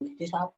जी साहब।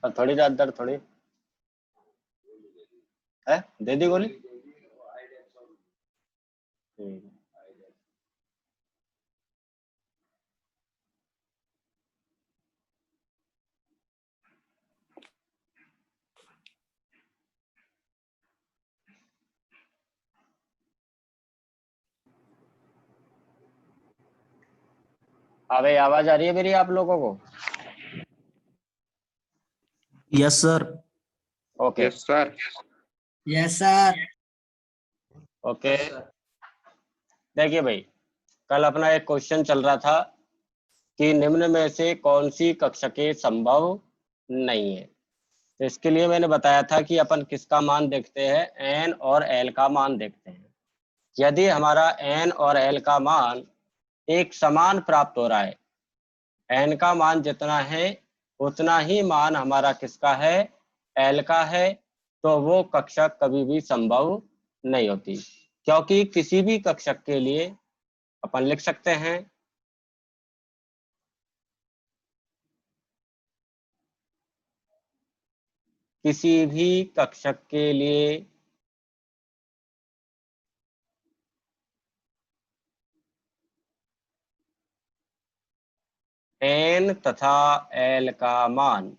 और थोड़ी रात दर थोड़ी है, दे दी गोली। हाँ भाई, आवाज आ रही है मेरी आप लोगों को? Yes sir. Okay yes sir. Yes sir. Okay. देखिए भाई, कल अपना एक क्वेश्चन चल रहा था कि निम्न में से कौन सी कक्षकें संभव नहीं है। तो इसके लिए मैंने बताया था कि अपन किसका मान देखते हैं, एन और एल का मान देखते हैं। यदि हमारा एन और एल का मान एक समान प्राप्त हो रहा है, एन का मान जितना है उतना ही मान हमारा किसका है, एल का है, तो वो कक्षक कभी भी संभव नहीं होती। क्योंकि किसी भी कक्षक के लिए अपन लिख सकते हैं किसी भी कक्षक के लिए एन तथा एल का मान,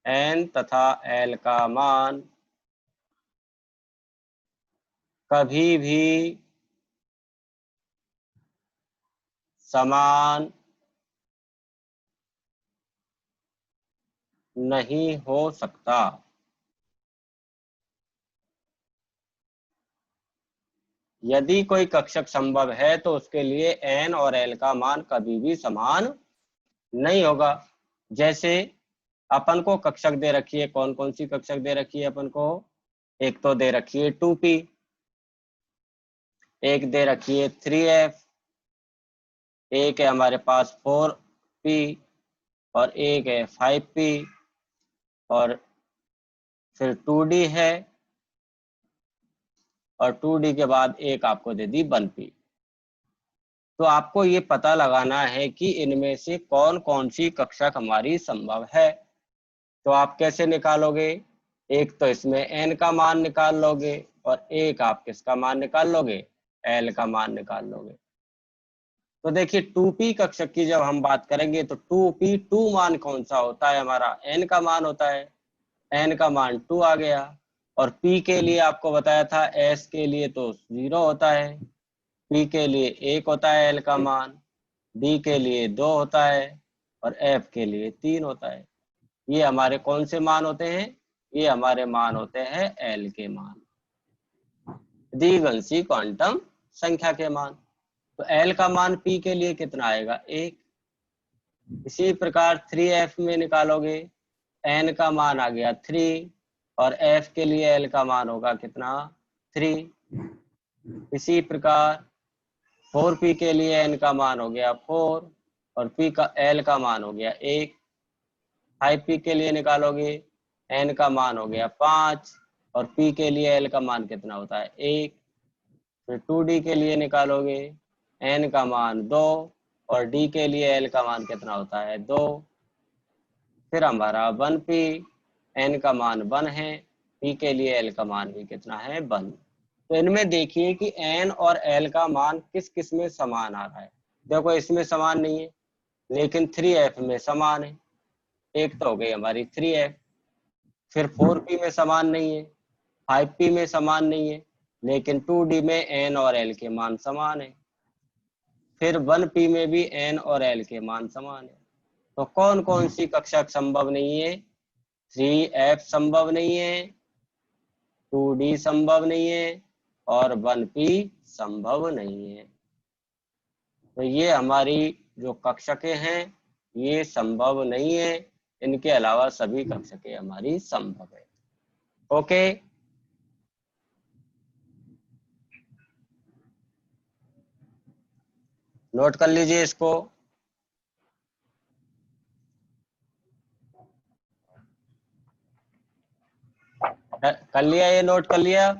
एन तथा एल का मान कभी भी समान नहीं हो सकता। यदि कोई कक्षक संभव है तो उसके लिए एन और एल का मान कभी भी समान नहीं होगा। जैसे अपन को कक्षक दे रखी है, कौन कौन सी कक्षक दे रखी है अपन को? एक तो दे रखी है 2p, एक दे रखी है 3f, एक है हमारे पास 4p और एक है 5p और फिर 2d है और 2d के बाद एक आपको दे दी 1p। तो आपको ये पता लगाना है कि इनमें से कौन कौन सी कक्षक हमारी संभव है। तो आप कैसे निकालोगे? एक तो इसमें n का मान निकाल लोगे और एक आप किसका मान निकाल लोगे, l का मान निकाल लोगे। तो देखिए 2p कक्षक की जब हम बात करेंगे तो 2p 2 मान कौन सा होता है हमारा, n का मान होता है, n का मान 2 आ गया। और p के लिए आपको बताया था s के लिए तो 0 होता है, p के लिए 1 होता है l का मान, d के लिए 2 होता है और f के लिए 3 होता है। ये हमारे कौन से मान होते हैं? ये हमारे मान होते हैं l के मान, द्विवंशी क्वांटम संख्या के मान। तो l का मान p के लिए कितना आएगा, 1। इसी प्रकार 3f में निकालोगे, n का मान आ गया 3 और f के लिए l का मान होगा कितना, 3। इसी प्रकार 4p के लिए n का मान हो गया 4 और p का l का मान हो गया 1। 5p के लिए निकालोगे, n का मान हो गया 5 और p के लिए l का मान कितना होता है, 1। फिर 2d के लिए निकालोगे, n का मान 2 और d के लिए l का मान कितना होता है, 2। फिर हमारा 1p, n का मान 1 है, p के लिए l का मान भी कितना है, 1। तो इनमें देखिए कि n और l का मान किस किस में समान आ रहा है। देखो इसमें समान नहीं है लेकिन 3f में समान है, एक तो हो गई हमारी 3f। फिर 4p में समान नहीं है, 5p में समान नहीं है, लेकिन 2d में n और l के मान समान है। फिर 1p में भी n और l के मान समान है। तो कौन कौन सी कक्षक संभव नहीं है? 3f संभव नहीं है, 2d संभव नहीं है और 1p संभव नहीं है। तो ये हमारी जो कक्षकें हैं ये संभव नहीं है, इनके अलावा सभी कक्षकें हमारी संभव है। ओके, नोट कर लीजिए इसको। कर लिया? ये नोट कर लिया?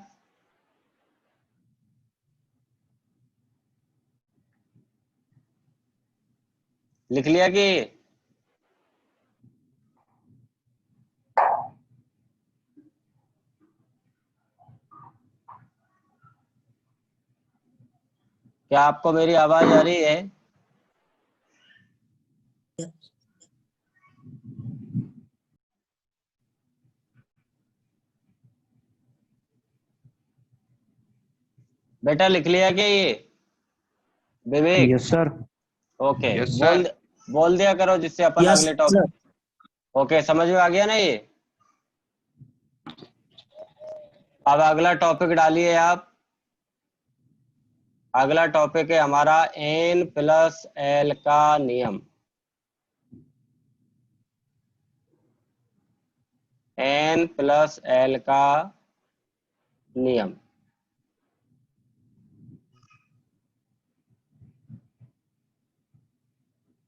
लिख लिया कि क्या आपको मेरी आवाज आ रही है? बेटा लिख लिया क्या ये Vivek? Yes sir. Okay, yes sir. बोल दिया करो जिससे अपन यस अगले सर। टॉपिक। ओके, समझ में आ गया ना ये? अब अगला टॉपिक डालिए आप। अगला टॉपिक है हमारा n+l का नियम। n+l का नियम।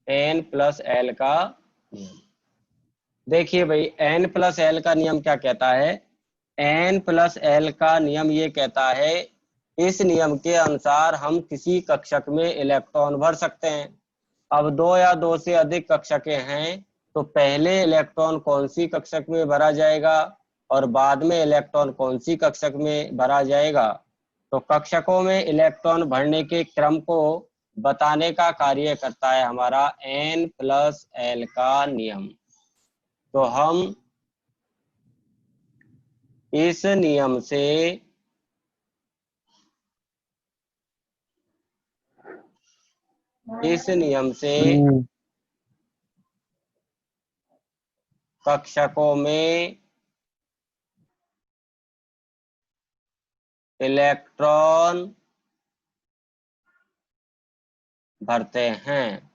n+l का नियम। देखिए भाई, n+l का नियम क्या कहता है? n+l का नियम ये कहता है, इस नियम के अनुसार हम किसी कक्षक में इलेक्ट्रॉन भर सकते हैं। अब 2 या 2 से अधिक कक्षकें हैं तो पहले इलेक्ट्रॉन कौन सी कक्षक में भरा जाएगा और बाद में इलेक्ट्रॉन कौन सी कक्षक में भरा जाएगा, तो कक्षकों में इलेक्ट्रॉन भरने के क्रम को बताने का कार्य करता है हमारा n+l का नियम। तो हम इस नियम से कक्षकों में इलेक्ट्रॉन भरते हैं।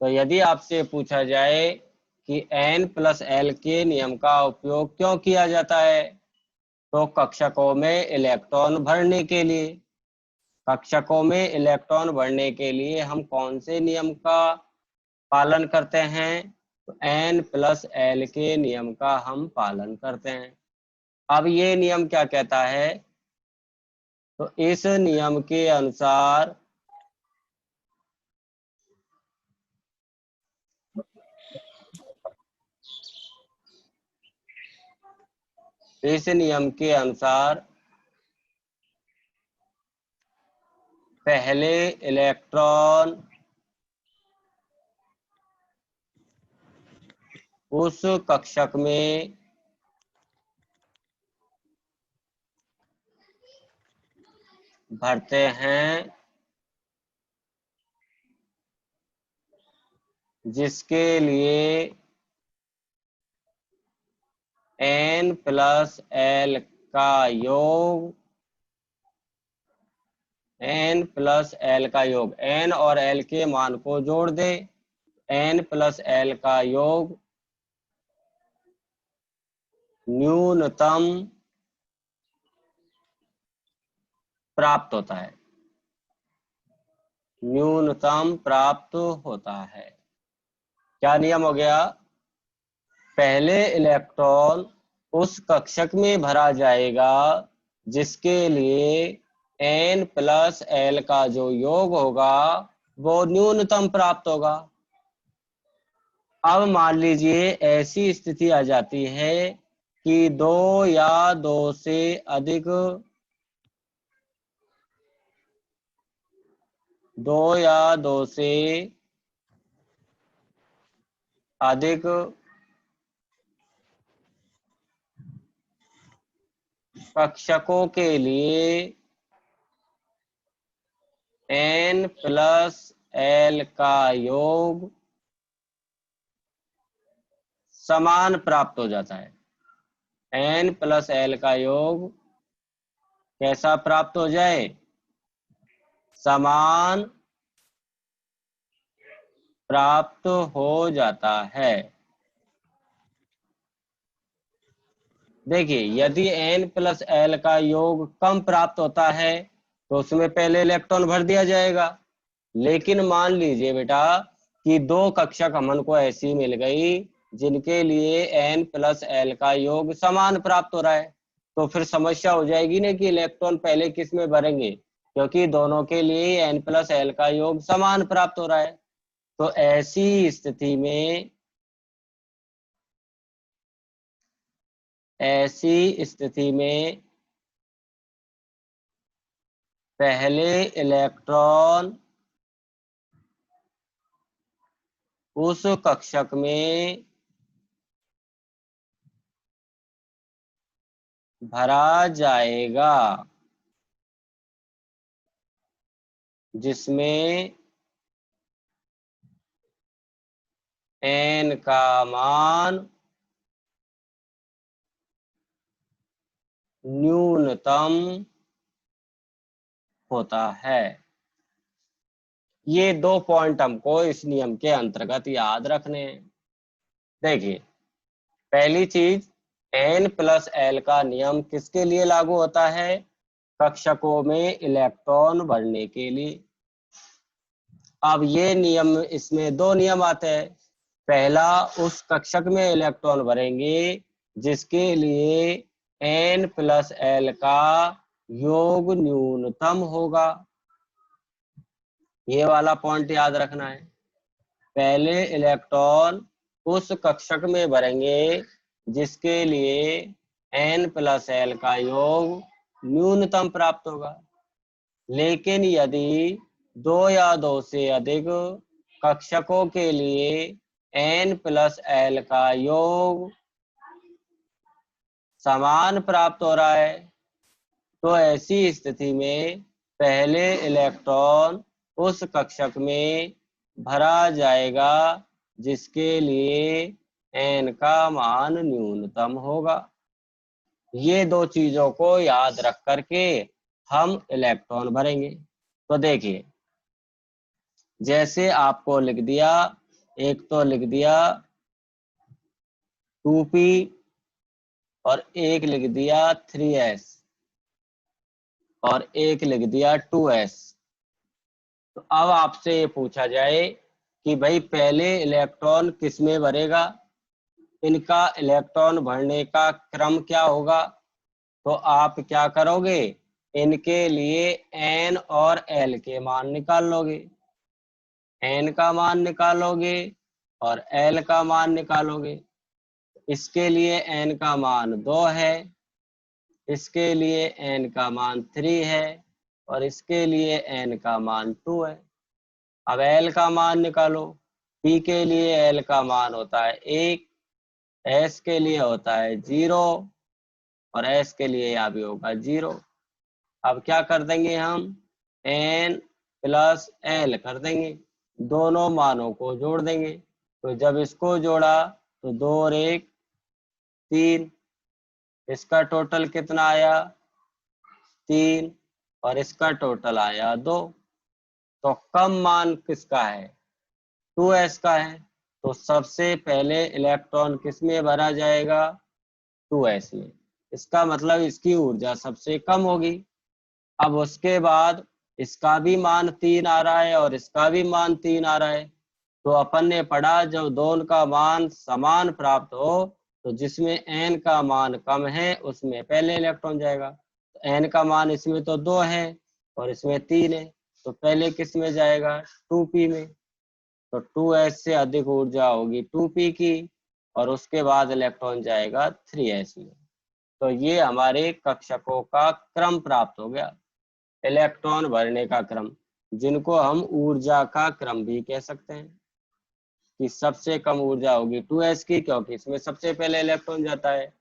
तो यदि आपसे पूछा जाए कि n+l के नियम का उपयोग क्यों किया जाता है, तो कक्षकों में इलेक्ट्रॉन भरने के लिए। कक्षकों में इलेक्ट्रॉन भरने के लिए हम कौन से नियम का पालन करते हैं? तो n+l के नियम का हम पालन करते हैं। अब ये नियम क्या कहता है? तो इस नियम के अनुसार पहले इलेक्ट्रॉन उस कक्षक में भरते हैं जिसके लिए n+l का योग n और l के मान को जोड़ दे, n+l का योग न्यूनतम प्राप्त होता है। क्या नियम हो गया? पहले इलेक्ट्रॉन उस कक्षक में भरा जाएगा जिसके लिए n+l का जो योग होगा वो न्यूनतम प्राप्त होगा। अब मान लीजिए ऐसी स्थिति आ जाती है कि 2 या 2 से अधिक कक्षकों के लिए n प्लस l का योग समान प्राप्त हो जाता है। n प्लस l का योग कैसा प्राप्त हो जाए? समान प्राप्त हो जाता है। देखिए, यदि n प्लस l का योग कम प्राप्त होता है तो उसमें पहले इलेक्ट्रॉन भर दिया जाएगा। लेकिन मान लीजिए बेटा कि दो कक्षक हमन को ऐसी मिल गई जिनके लिए n प्लस l का योग समान प्राप्त हो रहा है, तो फिर समस्या हो जाएगी ना कि इलेक्ट्रॉन पहले किस में भरेंगे, क्योंकि दोनों के लिए n प्लस l का योग समान प्राप्त हो रहा है। तो ऐसी स्थिति में पहले इलेक्ट्रॉन उस कक्षक में भरा जाएगा जिसमें n का मान न्यूनतम होता है। ये 2 पॉइंट हमको इस नियम के अंतर्गत याद रखने हैं। देखिए, पहली चीज, n प्लस l का नियम किसके लिए लागू होता है? कक्षकों में इलेक्ट्रॉन भरने के लिए। अब ये नियम, इसमें 2 नियम आते हैं। पहला, उस कक्षक में इलेक्ट्रॉन भरेंगे जिसके लिए n प्लस l का योग न्यूनतम होगा। ये वाला पॉइंट याद रखना है। पहले इलेक्ट्रॉन उस कक्षक में भरेंगे जिसके लिए n प्लस l का योग न्यूनतम प्राप्त होगा। लेकिन यदि 2 या 2 से अधिक कक्षकों के लिए n प्लस l का योग समान प्राप्त हो रहा है, तो ऐसी स्थिति में पहले इलेक्ट्रॉन उस कक्षक में भरा जाएगा जिसके लिए n का मान न्यूनतम होगा। ये 2 चीजों को याद रख करके हम इलेक्ट्रॉन भरेंगे। तो देखिए, जैसे आपको लिख दिया, एक तो लिख दिया 2p और एक लिख दिया 3s और एक लिख दिया 2s। तो अब आपसे ये पूछा जाए कि भाई पहले इलेक्ट्रॉन किस में भरेगा, इनका इलेक्ट्रॉन भरने का क्रम क्या होगा? तो आप क्या करोगे, इनके लिए n और l के मान निकाल लोगे। n का मान निकालोगे और l का मान निकालोगे। इसके लिए n का मान 2 है, इसके लिए n का मान 3 है और इसके लिए n का मान 2 है। अब l का मान निकालो। p के लिए l का मान होता है 1, s के लिए होता है 0 और s के लिए यहाँ भी होगा 0। अब क्या कर देंगे हम, n प्लस l कर देंगे, दोनों मानों को जोड़ देंगे। तो जब इसको जोड़ा तो 2 और 1 3, इसका टोटल कितना आया 3 और इसका टोटल आया 2। तो कम मान किसका है, 2s का है। तो सबसे पहले इलेक्ट्रॉन किस में भरा जाएगा, 2s में। इसका मतलब इसकी ऊर्जा सबसे कम होगी। अब उसके बाद इसका भी मान 3 आ रहा है और इसका भी मान 3 आ रहा है। तो अपन ने पढ़ा, जब दोनों का मान समान प्राप्त हो तो जिसमें n का मान कम है उसमें पहले इलेक्ट्रॉन जाएगा। तो n का मान इसमें तो 2 है और इसमें 3 है, तो पहले किस में जाएगा, 2p में। तो 2s से अधिक ऊर्जा होगी 2p की और उसके बाद इलेक्ट्रॉन जाएगा 3s में। तो ये हमारे कक्षकों का क्रम प्राप्त हो गया, इलेक्ट्रॉन भरने का क्रम, जिनको हम ऊर्जा का क्रम भी कह सकते हैं। कि सबसे कम ऊर्जा होगी 2s की क्योंकि इसमें सबसे पहले इलेक्ट्रॉन जाता है,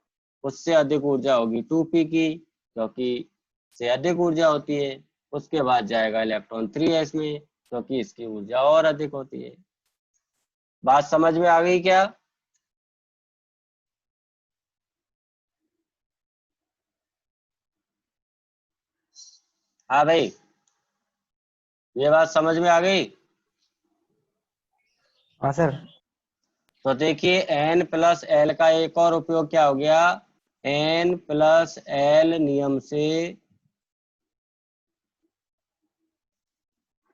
उससे अधिक ऊर्जा होगी 2p की क्योंकि से अधिक ऊर्जा होती है, उसके बाद जाएगा इलेक्ट्रॉन 3s में, क्योंकि इसकी ऊर्जा और अधिक होती है। बात समझ में आ गई क्या? हाँ भाई, ये बात समझ में आ गई? हाँ सर। तो देखिए N+L का एक और उपयोग क्या हो गया, N+L नियम से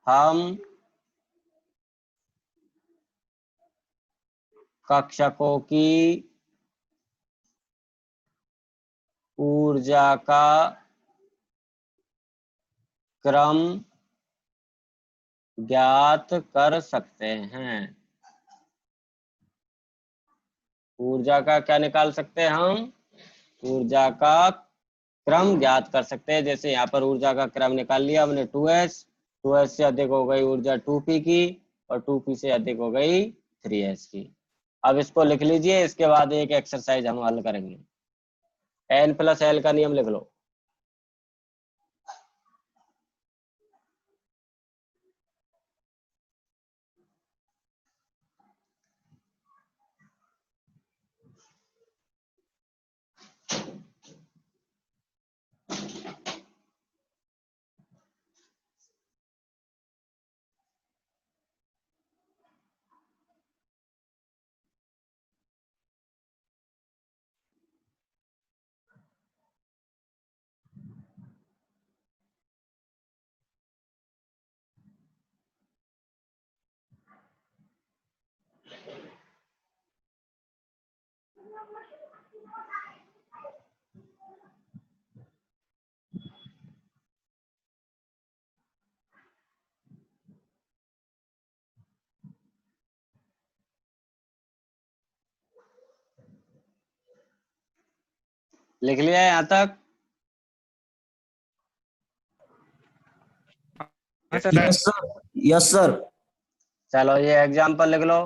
हम कक्षकों की ऊर्जा का क्रम ज्ञात कर सकते हैं। ऊर्जा का क्या निकाल सकते हैं हम? ऊर्जा का क्रम ज्ञात कर सकते हैं। जैसे यहाँ पर ऊर्जा का क्रम निकाल लिया हमने 2s से अधिक हो गई ऊर्जा 2p की, और 2p से अधिक हो गई 3s की। अब इसको लिख लीजिए, इसके बाद एक एक्सरसाइज हम हल करेंगे। N+L का नियम लिख लो। लिख लिया है यहाँ तक? हाँ sir. Yes sir, yes sir. चलो ये एग्जाम्पल लिख लो।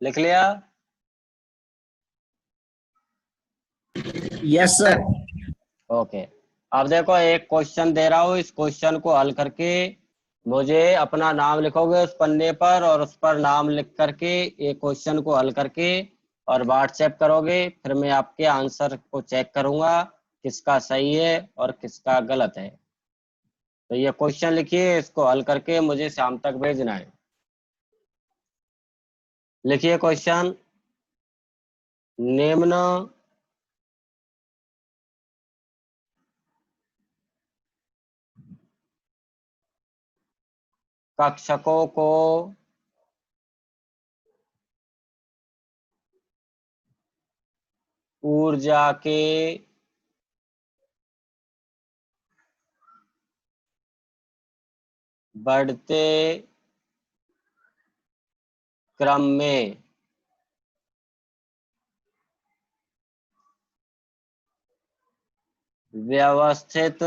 लिख लिया? Yes sir. ओके। अब देखो एक क्वेश्चन दे रहा हूँ, इस क्वेश्चन को हल करके मुझे अपना नाम लिखोगे उस पन्ने पर, और उस पर नाम लिख करके एक क्वेश्चन को हल करके और व्हाट्सएप करोगे। फिर मैं आपके आंसर को चेक करूंगा किसका सही है और किसका गलत है। तो ये क्वेश्चन लिखिए, इसको हल करके मुझे शाम तक भेजना है। लिखिए क्वेश्चन, निम्न कक्षकों को ऊर्जा के बढ़ते क्रम में व्यवस्थित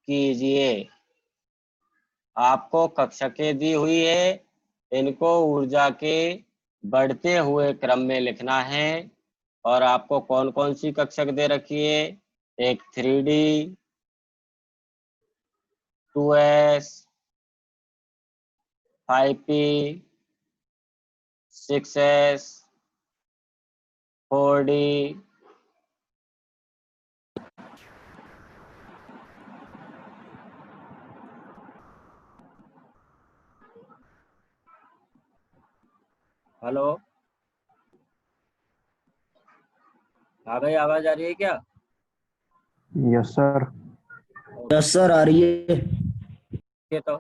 कीजिए। आपको कक्षकें दी हुई है, इनको ऊर्जा के बढ़ते हुए क्रम में लिखना है। और आपको कौन कौन सी कक्षक दे रखी है? एक 3D, 2s, 5p, 6s, 4D, hello, हाँ भाई, आवाज आ रही है क्या? Yes sir. यस सर, आ रही है। ये तो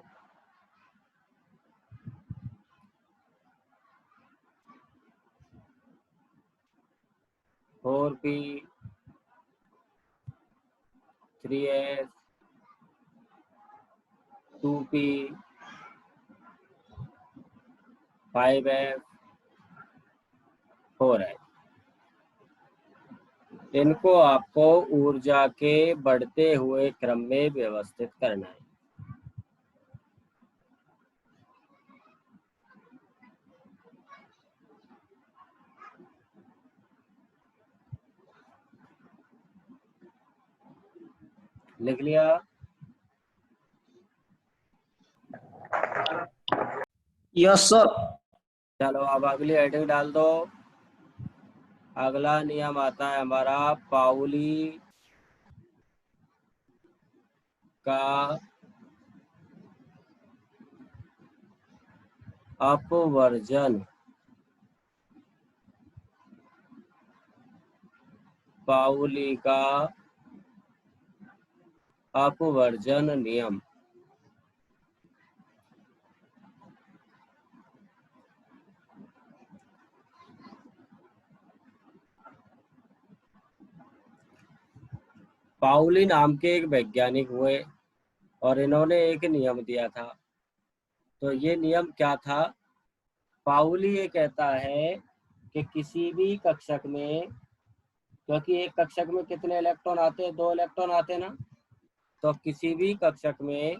four P, 3s, 2p, 5f, 4h, इनको आपको ऊर्जा के बढ़ते हुए क्रम में व्यवस्थित करना है। लिख लिया? Yes sir. चलो अब अगली हेडिंग डाल दो। अगला नियम आता है हमारा पाउली का अपवर्जन। पाउली का अपवर्जन नियम। पाउली नाम के एक वैज्ञानिक हुए और इन्होंने एक नियम दिया था। तो ये नियम क्या था? पाउली ये कहता है कि किसी भी कक्षक में, क्योंकि एक कक्षक में कितने इलेक्ट्रॉन आते हैं? 2 इलेक्ट्रॉन आते हैं ना। तो किसी भी कक्षक में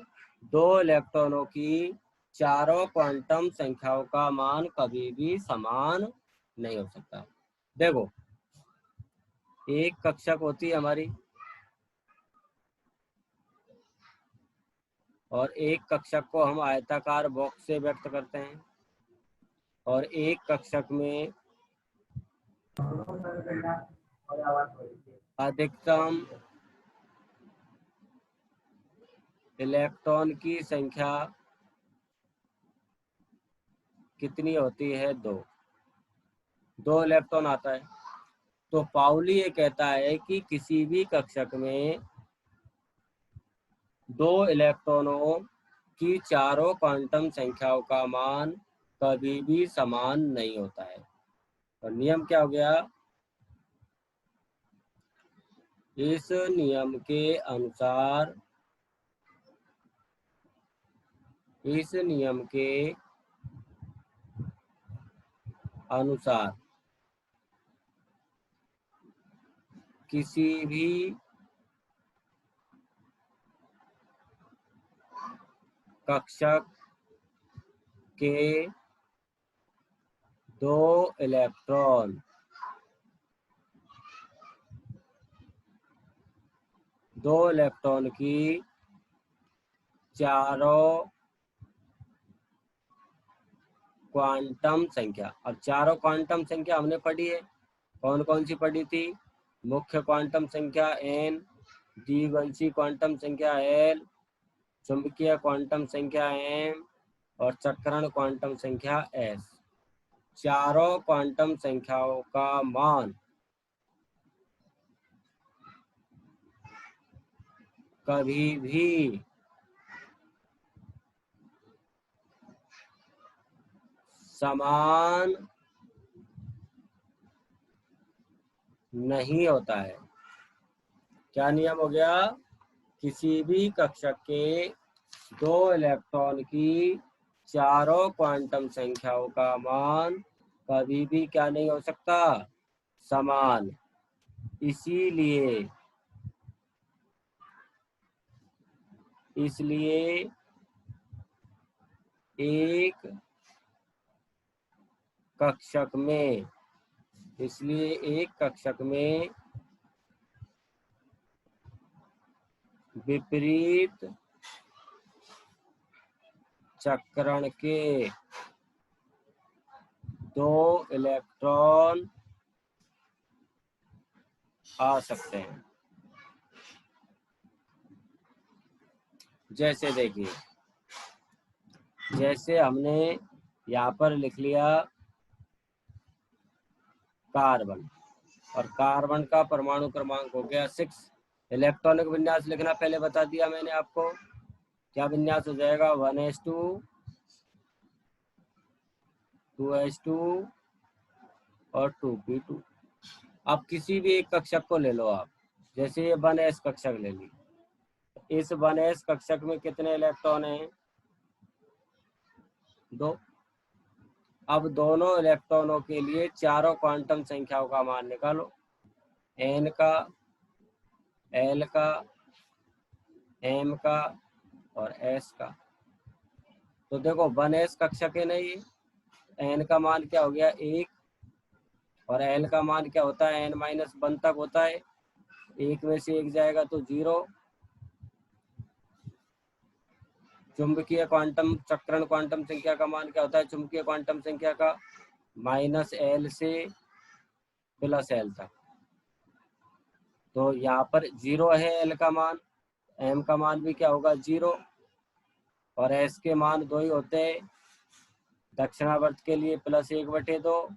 2 इलेक्ट्रॉनों की चारों क्वांटम संख्याओं का मान कभी भी समान नहीं हो सकता। देखो, एक कक्षक होती है हमारी, और एक कक्षक को हम आयताकार बॉक्स से व्यक्त करते हैं, और एक कक्षक में अधिकतम इलेक्ट्रॉन की संख्या कितनी होती है? 2 इलेक्ट्रॉन आता है। तो पाउली ये कहता है कि किसी भी कक्षक में 2 इलेक्ट्रॉनों की चारों क्वांटम संख्याओं का मान कभी भी समान नहीं होता है। और नियम क्या हो गया? इस नियम के अनुसार, इस नियम के अनुसार किसी भी कक्षक के 2 इलेक्ट्रॉन 2 इलेक्ट्रॉन की चारों क्वांटम संख्या। अब चारों क्वांटम संख्या हमने पढ़ी है, कौन कौन सी पढ़ी थी? मुख्य क्वांटम संख्या n, द्विवंशी क्वांटम संख्या l, चुंबकीय क्वांटम संख्या m, और चक्रण क्वांटम संख्या s। चारों क्वांटम संख्याओं का मान कभी भी समान नहीं होता है। क्या नियम हो गया? किसी भी कक्षक के 2 इलेक्ट्रॉन की चारों क्वांटम संख्याओं का मान कभी भी क्या नहीं हो सकता? समान। इसलिए एक कक्षक में विपरीत चक्रण के 2 इलेक्ट्रॉन आ सकते हैं। जैसे देखिए, जैसे हमने यहाँ पर लिख लिया कार्बन, और कार्बन का परमाणु क्रमांक हो गया 6। इलेक्ट्रॉनिक विन्यास लिखना पहले बता दिया मैंने आपको, क्या विन्यास हो जाएगा 1s2 2s2 और 2p2। अब किसी भी एक कक्षक को ले लो आप, जैसे ये 1s कक्षक ले ली, इस 1s कक्षक में कितने इलेक्ट्रॉन हैं 2। अब दोनों इलेक्ट्रॉनों के लिए चारों क्वांटम संख्याओं का मान निकालो, n का, l का, m का और s का। तो देखो 1s कक्षक है ना ये, n का मान क्या हो गया 1 और l का मान क्या होता है n-1 तक होता है, 1 में से 1 जाएगा तो 0। चुंबकीय क्वांटम चक्रण क्वांटम संख्या का मान क्या होता है चुंबकीय क्वांटम संख्या का -l से +l तक। तो यहाँ पर 0 है l का मान, m का मान भी क्या होगा 0 और s के मान 2 ही होते हैं, दक्षिणावर्त के लिए +1/2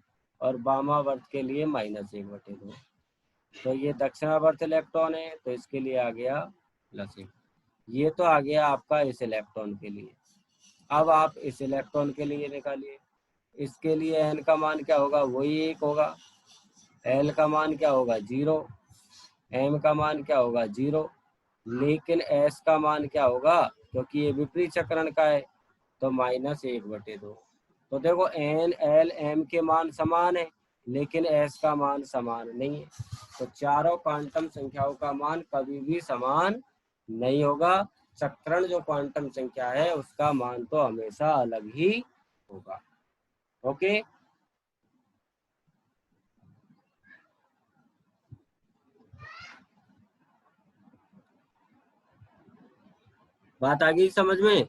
और वामावर्त के लिए -1/2। तो ये दक्षिणावर्त इलेक्ट्रॉन है तो इसके लिए आ गया +1। ये तो आ गया आपका इस इलेक्ट्रॉन के लिए। अब आप इस इलेक्ट्रॉन के लिए निकालिए, इसके लिए n का मान क्या होगा वही 1 होगा, l का मान क्या होगा 0, m का मान क्या होगा 0, लेकिन s का मान क्या होगा, क्योंकि ये विपरीत चक्रण का है तो -1/2। तो देखो n l m के मान समान है लेकिन s का मान समान नहीं है, तो चारों क्वांटम संख्याओं का मान कभी भी समान नहीं होगा। चक्रण जो क्वांटम संख्या है उसका मान तो हमेशा अलग ही होगा। ओके, बात आ गई समझ में?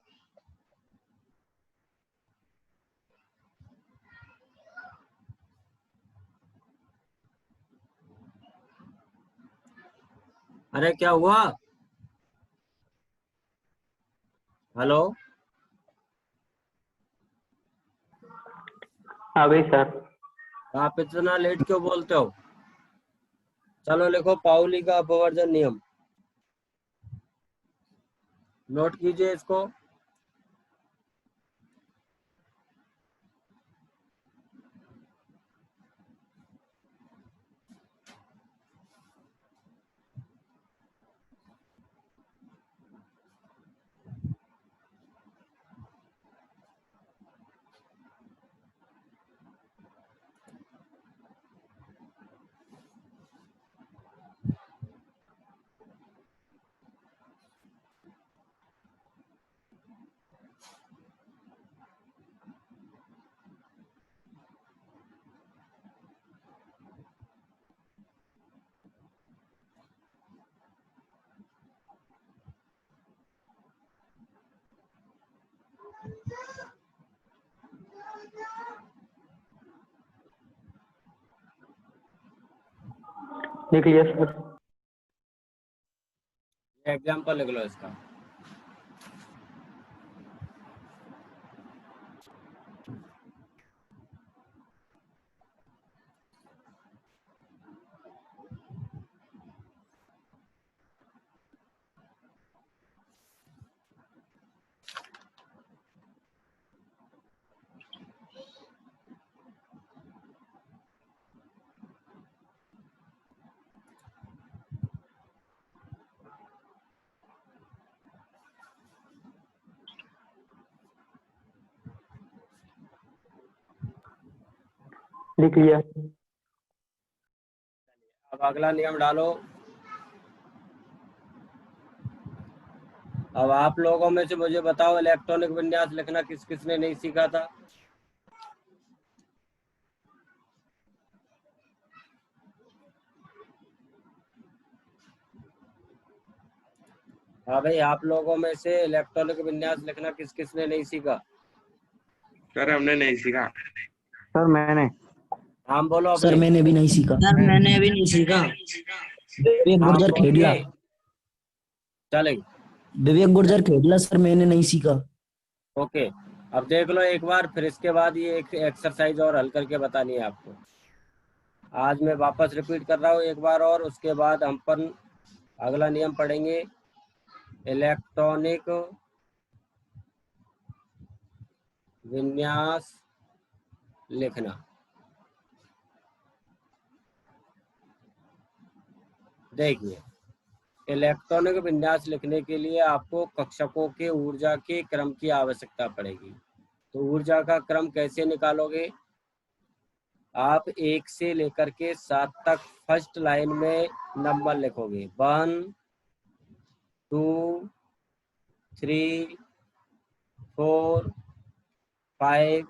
अरे क्या हुआ, हेलो? आ गई सर। आप इतना लेट क्यों बोलते हो? चलो लिखो पाउली का अपवर्जन नियम, नोट कीजिए इसको। लिख लिया सर। एग्जाम्पल लिख लो इसका। लिख लिया। अब अगला नियम डालो। अब आप लोगों में से मुझे बताओ इलेक्ट्रॉनिक विन्यास लिखना किस किसने नहीं सीखा था? हाँ भाई, आप लोगों में से इलेक्ट्रॉनिक विन्यास लिखना किस किसने नहीं सीखा? सर हमने नहीं सीखा। सर मैंने। नाम बोलो सर अपने। मैंने भी नहीं सीखा। सर मैंने भी नहीं सीखा। विवेक नाम गुर्जर बोल खेड़ला। के चलेगी। विवेक गुर्जर खेड़ला सर, मैंने नहीं सीखा। ओके, अब देख लो एक बार, फिर इसके बाद ये एक एक्सरसाइज और हल करके बतानी है आपको। आज मैं वापस रिपीट कर रहा हूँ एक बार और, उसके बाद हम पर अगला नियम पढ़ेंगे इलेक्ट्रॉनिक विन्यास लिखना। देखिए, इलेक्ट्रॉनिक विन्यास लिखने के लिए आपको कक्षकों के ऊर्जा के क्रम की आवश्यकता पड़ेगी। तो ऊर्जा का क्रम कैसे निकालोगे? आप 1 से लेकर के 7 तक फर्स्ट लाइन में नंबर लिखोगे, 1 2 3 4 5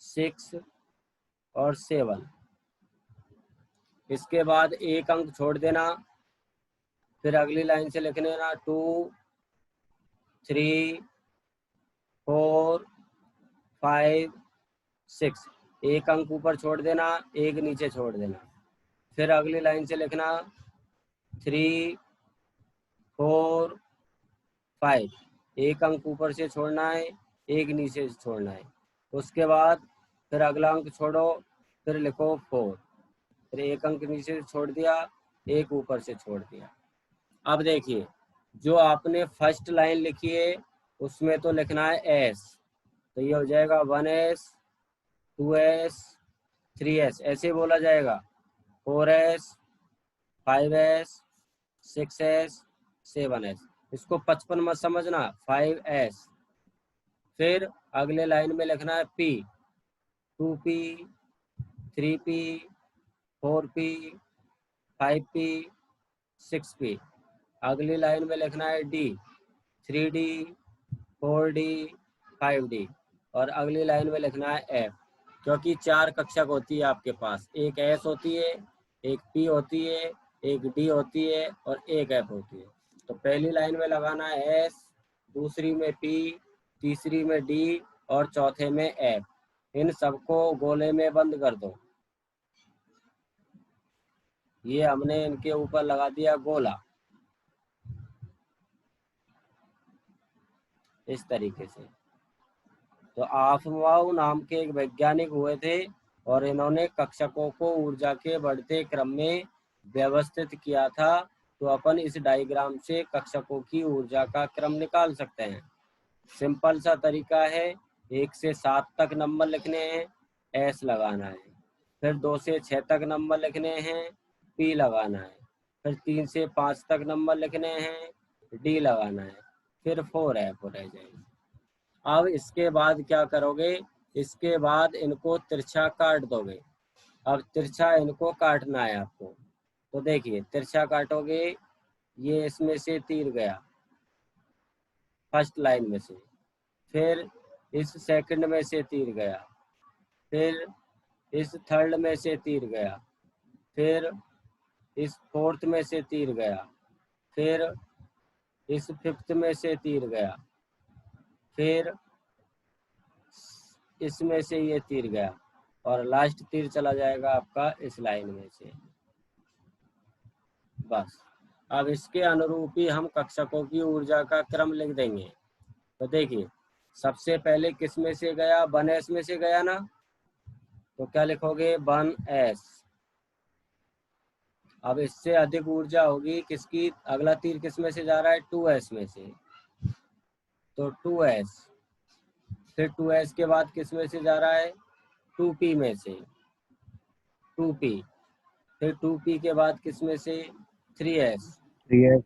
6 और 7। इसके बाद एक अंक छोड़ देना, फिर अगली लाइन से लिख लेना 2 3 4 5 6। एक अंक ऊपर छोड़ देना, एक नीचे छोड़ देना। फिर अगली लाइन से लिखना 3 4 5। एक अंक ऊपर से छोड़ना है, एक नीचे से छोड़ना है। उसके बाद फिर अगला अंक छोड़ो, फिर लिखो 4। फिर एक अंक नीचे से छोड़ दिया, एक ऊपर से छोड़ दिया। अब देखिए, जो आपने फर्स्ट लाइन लिखी है उसमें तो लिखना है एस, तो ये हो जाएगा 1s 2s 3s, ऐसे बोला जाएगा 4s 5s 6s 7s। इसको 55 मत समझना, 5s। फिर अगले लाइन में लिखना है p, 2p 3p 4p 5p 6p। अगली लाइन में लिखना है d, 3d 4d 5d। और अगली लाइन में लिखना है f। क्योंकि 4 कक्षक होती है आपके पास, एक s होती है, एक p होती है, एक d होती है और एक f होती है। तो पहली लाइन में लगाना है s, दूसरी में p, तीसरी में d और चौथे में f। इन सबको गोले में बंद कर दो। ये हमने इनके ऊपर लगा दिया गोला, इस तरीके से। तो आफमाऊ नाम के एक वैज्ञानिक हुए थे और इन्होंने कक्षकों को ऊर्जा के बढ़ते क्रम में व्यवस्थित किया था। तो अपन इस डायग्राम से कक्षकों की ऊर्जा का क्रम निकाल सकते हैं। सिंपल सा तरीका है, 1 से 7 तक नंबर लिखने हैं, एस लगाना है। फिर 2 से 6 तक नंबर लिखने हैं, पी लगाना है। फिर 3 से 5 तक नंबर लिखने हैं, डी लगाना है। फिर 4f रह जाएगी। अब इसके बाद क्या करोगे? इसके बाद इनको तिरछा काट दोगे। अब तिरछा इनको काटना है आपको। तो देखिए, तिरछा काटोगे, ये इसमें से तीर गया फर्स्ट लाइन में से, फिर इस सेकंड में से तीर गया, फिर इस थर्ड में से तीर गया, फिर इस फोर्थ में से तीर गया, फिर इस फिफ्थ में से तीर गया, फिर इसमें से ये तीर गया और लास्ट तीर चला जाएगा आपका इस लाइन में से। बस, अब इसके अनुरूप ही हम कक्षकों की ऊर्जा का क्रम लिख देंगे। तो देखिए, सबसे पहले किस में से गया? 1s में से गया ना, तो क्या लिखोगे? 1s। अब इससे अधिक ऊर्जा होगी किसकी? अगला तीर किस में से जा रहा है? 2s में से, तो 2s। फिर 2s के बाद किस में से जा रहा है? 2p में से, 2p। फिर 2p के बाद किस में से? 3s। 3s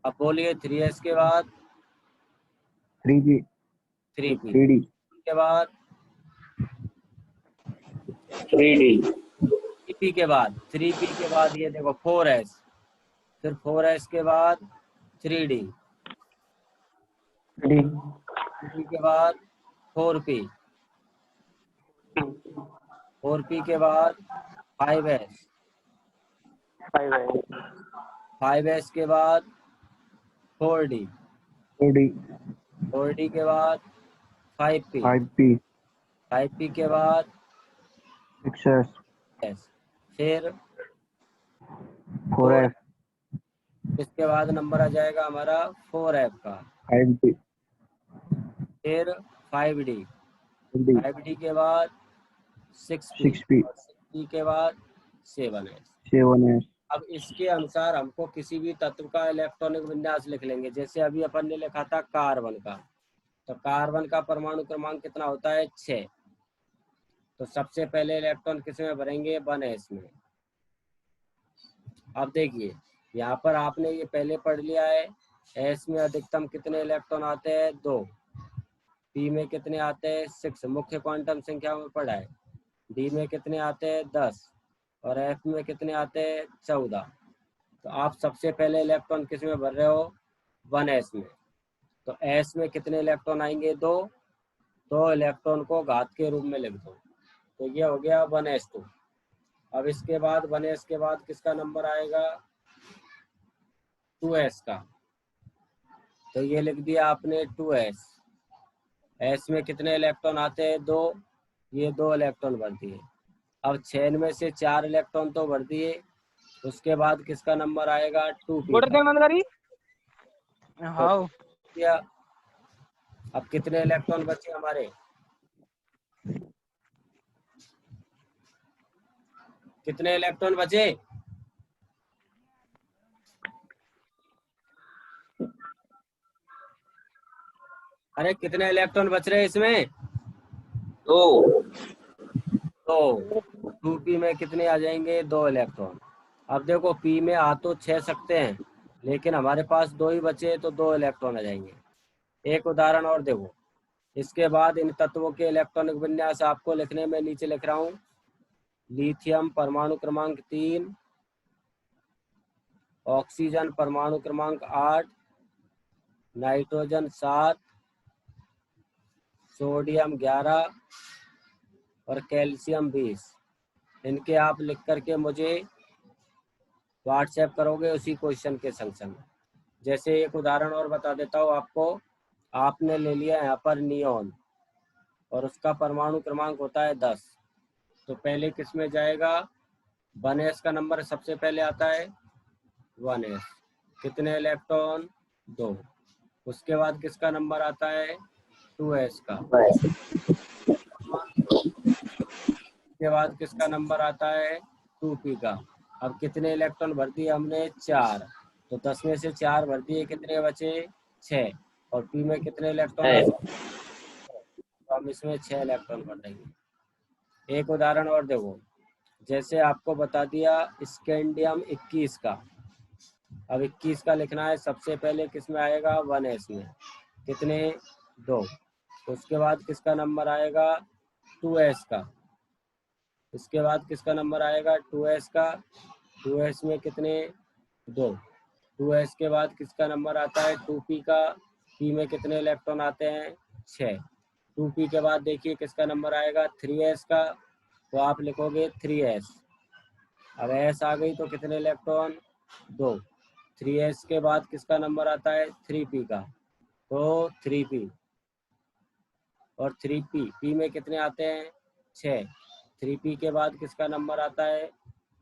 अब बोलिए, 3s के बाद 3p 3p 3d के बाद 3d 3p के बाद 3p के बाद ये देखो 4s। फिर 4s के बाद 3d, 3d 3d के बाद 4p, 4p के बाद 5s, 5s 5s के बाद 4d, 4d 4d के बाद 5p, 5p 5p के बाद 6s s, फिर 4f इसके बाद नंबर आ जाएगा हमारा 4f का, 5d फिर 5d, 5d के बाद 6p, 6p 2p के बाद 7s। 7s। अब इसके अनुसार हमको किसी भी तत्व का इलेक्ट्रॉनिक विन्यास लिख लेंगे। जैसे अभी अपन ने लिखा था कार्बन का, तो कार्बन का परमाणु क्रमांक कितना होता है 6। तो सबसे पहले इलेक्ट्रॉन किस में भरेंगे 1s में। अब देखिए यहाँ पर आपने ये पहले पढ़ लिया है, s में अधिकतम कितने इलेक्ट्रॉन आते हैं 2, p में कितने आते हैं 6, मुख्य क्वांटम संख्या में पढ़ा है। d में कितने आते हैं 10 और f में कितने आते हैं 14। तो आप सबसे पहले इलेक्ट्रॉन किस में भर रहे हो 1s में। तो s में कितने इलेक्ट्रॉन आएंगे 2 इलेक्ट्रॉन को घात के रूप में लिख दो। तो ये हो गया 1s2। अब इसके बाद 1s के बाद किसका नंबर आएगा 2s का। तो ये लिख दिया आपने 2s। s में कितने इलेक्ट्रॉन आते हैं 2, ये 2 इलेक्ट्रॉन भर दिए। अब 6 में से 4 इलेक्ट्रॉन तो भर दिए। उसके बाद किसका नंबर आएगा 2p का। हाँ क्या अब कितने इलेक्ट्रॉन बचे हमारे, कितने इलेक्ट्रॉन बचे? अरे कितने इलेक्ट्रॉन बच रहे हैं इसमें? 2। तो 2p में कितने आ जाएंगे 2 इलेक्ट्रॉन। अब देखो p में आ तो 6 सकते हैं, लेकिन हमारे पास 2 ही बचे तो 2 इलेक्ट्रॉन आ जाएंगे। एक उदाहरण और देखो। इसके बाद इन तत्वों के इलेक्ट्रॉनिक विन्यास आपको लिखने में नीचे लिख रहा हूँ। लिथियम परमाणु क्रमांक 3, ऑक्सीजन परमाणु क्रमांक 8, नाइट्रोजन 7, सोडियम 11 और कैल्शियम 20। इनके आप लिख करके मुझे व्हाट्सएप करोगे उसी क्वेश्चन के संग संग। जैसे एक उदाहरण और बता देता हूँ आपको। आपने ले लिया यहाँ पर नियोन और उसका परमाणु क्रमांक होता है 10। तो पहले किस में जाएगा 1s का नंबर सबसे पहले आता है 1s, कितने इलेक्ट्रॉन 2। उसके बाद किसका नंबर आता है 2s का। उसके बाद किसका नंबर आता है 2p का। अब कितने इलेक्ट्रॉन भर दिए हमने 4। तो 10 में से 4 भर दिए, कितने बचे 6। और p में कितने इलेक्ट्रॉन बचे, तो हम इसमें 6 इलेक्ट्रॉन भर देंगे। एक उदाहरण और देखो। जैसे आपको बता दिया स्कैंडियम 21 का। अब 21 का लिखना है, सबसे पहले किस में आएगा 1s में, कितने 2। उसके बाद किसका नंबर आएगा 2s का। इसके बाद किसका नंबर आएगा 2s का। 2s में कितने 2। 2s के बाद किसका नंबर आता है 2p का। p में कितने इलेक्ट्रॉन आते हैं 6। 2p के बाद देखिए किसका नंबर आएगा 3s का। तो आप लिखोगे 3s। अब s आ गई तो कितने इलेक्ट्रॉन 2। 3s के बाद किसका नंबर आता है 3p का। तो 3p और 3p, p में कितने आते हैं 6। 3p के बाद किसका नंबर आता है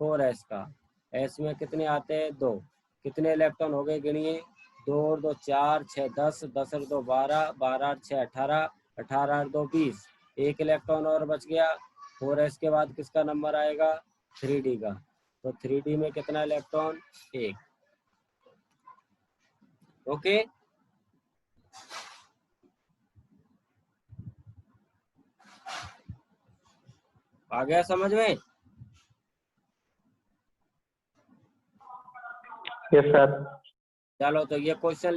4s का। s में कितने आते हैं 2। कितने इलेक्ट्रॉन हो गए गिनिए, 2 और 2 4, 6 10, 10 और 2 12, 12 और 6 18, 18 और 2 20। एक इलेक्ट्रॉन और बच गया। 4s के बाद किसका नंबर आएगा 3d का। तो 3d में कितना इलेक्ट्रॉन 1। ओके, आ गया समझ में? Yes sir. चलो तो ये क्वेश्चन